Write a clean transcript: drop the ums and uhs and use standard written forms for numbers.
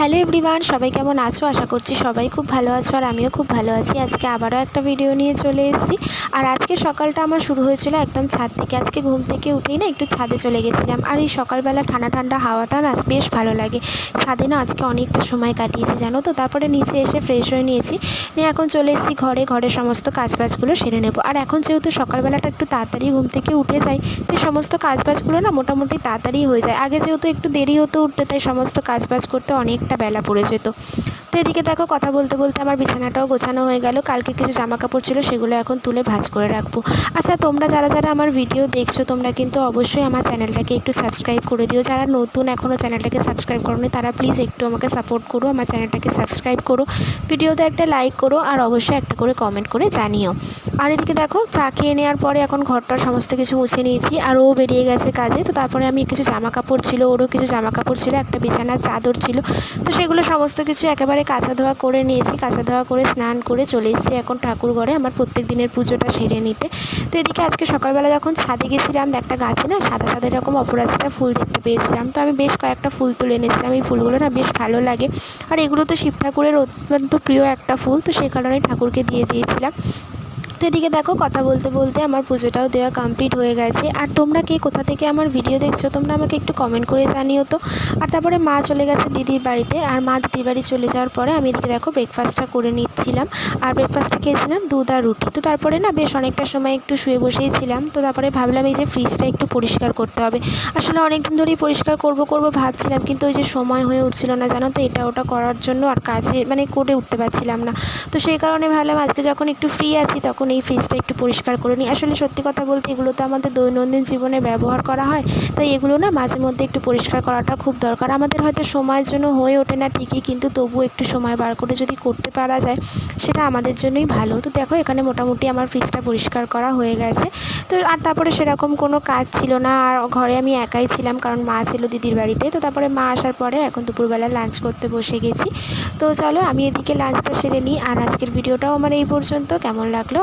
Hello everyone, সবাই কেমন আছো? আশা করছি সবাই খুব ভালো আছো আর আমিও খুব ভালো আছি। আজকে আবারও একটা ভিডিও নিয়ে চলে এসেছি। আর আজকে সকালটা আমার শুরু হয়েছিল একদম ছাদ থেকে। আজকে ঘুম থেকে উঠেই না একটু ছাদে চলে গেছিলাম। আর এই সকালবেলা ঠান্ডা ঠান্ডা হাওয়াটা না বেশ ভালো লাগে। ছাদে না আজকে অনেকটা সময় কাটিয়েছি জানো তো। তারপরে নিচে এসে ফ্রেশ হয়ে নিয়েছি, নিয়ে এখন চলে এসেছি ঘরের সমস্ত কাজবাজগুলো সেরে নেবো। আর এখন যেহেতু সকালবেলাটা একটু তাড়াতাড়ি ঘুম থেকে উঠে যাই, তাই সমস্ত কাজবাজগুলো না মোটামুটি তাড়াতাড়ি হয়ে যায়। আগে যেহেতু একটু দেরি হতো উঠতে, তাই সমস্ত কাজবাজ করতে অনেকটা বেলা পড়ে যেত। তো এদিকে দেখো কথা বলতে বলতে আমার বিছানাটাও গোছানো হয়ে গেল। কালকে কিছু জামা কাপড় ছিল, সেগুলো এখন তুলে ভাঁজ করে রাখবো। আচ্ছা, তোমরা যারা যারা আমার ভিডিও দেখছো, তোমরা কিন্তু অবশ্যই আমার চ্যানেলটাকে একটু সাবস্ক্রাইব করে দিও। যারা নতুন এখনও চ্যানেলটাকে সাবস্ক্রাইব করোনি, তারা প্লিজ একটু আমাকে সাপোর্ট করো, আমার চ্যানেলটাকে সাবস্ক্রাইব করো, ভিডিওতে একটা লাইক করো আর অবশ্যই একটা করে কমেন্ট করে জানিও। আর এদিকে দেখো চা খেয়ে নেওয়ার পরে এখন ঘরটার সমস্ত কিছু মুছে নিয়েছি, আর ও বেরিয়ে গেছে কাজে। তো তারপরে আমি কিছু জামা কাপড় ছিল, ওরও কিছু জামা কাপড় ছিল, একটা বিছানার চাদর ছিল, তো সেগুলো সমস্ত কিছু একেবারে কাচা ধোয়া করে নিয়েছি। কাচা ধোয়া করে স্নান করে চলে এসেছি এখন ঠাকুর ঘরে আমার প্রত্যেক দিনের পুজোটা সেরে নিতে। তো এদিকে আজকে সকালবেলা যখন ছাদে গেছিলাম, একটা গাছে না সাদা সাদা এরকম অপরাজিতা ফুল দেখতে পেয়েছিলাম। তো আমি বেশ কয়েকটা ফুল তুলে এনেছিলাম। এই ফুলগুলো না বেশ ভালো লাগে, আর এগুলো তো শিব ঠাকুরের অত্যন্ত প্রিয় একটা ফুল, তো সেই কারণেই ঠাকুরকে দিয়ে দিয়েছিলাম। তো এদিকে দেখো কথা বলতে বলতে আমার পুজোটাও দেওয়া কমপ্লিট হয়ে গেছে। আর তোমরা কে কোথা থেকে আমার ভিডিও দেখছো, তোমরা আমাকে একটু কমেন্ট করে জানিও তো। আর তারপরে মা চলে গেছে দিদির বাড়িতে, আর মা দিদির বাড়ি চলে যাওয়ার পরে আমি এদিকে দেখো ব্রেকফাস্টটা করে নিচ্ছিলাম। আর ব্রেকফাস্টে খেয়েছিলাম দুধ আর রুটি। তো তারপরে না বেশ অনেকটা সময় একটু শুয়ে বসেইছিলাম। তো তারপরে ভাবলাম এই যে ফ্রিজটা একটু পরিষ্কার করতে হবে। আসলে অনেক দিন ধরেই পরিষ্কার করব ভাবছিলাম, কিন্তু ওই যে সময় হয়ে উঠছিল না জানো তো, এটা ওটা করার জন্য আর কাজে করে উঠতে পারছিলাম না। তো সেই কারণে ভাবলাম আজকে যখন একটু ফ্রি আছি, তখন এই ফ্রিজটা একটু পরিষ্কার করে নিই। আসলে সত্যি কথা বলতে এগুলো তো আমাদের দৈনন্দিন জীবনে ব্যবহার করা হয়, তাই এগুলো না মাঝে মধ্যে একটু পরিষ্কার করাটা খুব দরকার। আমাদের হয়তো সময়ের জন্য হয়ে ওঠে না ঠিকই, কিন্তু তবুও একটু সময় বার করে যদি করতে পারা যায়, সেটা আমাদের জন্যই ভালো। তো দেখো এখানে মোটামুটি আমার ফ্রিজটা পরিষ্কার করা হয়ে গেছে। তো আর তারপরে সেরকম কোনো কাজ ছিল না, আর ঘরে আমি একাই ছিলাম, কারণ মা ছিল দিদির বাড়িতে। তো তারপরে মা আসার পরে এখন দুপুরবেলা লাঞ্চ করতে বসে গেছি। তো চলো আমি এদিকে লাঞ্চটা সেরে নিই। আর আজকের ভিডিওটাও আমার এই পর্যন্ত। কেমন লাগলো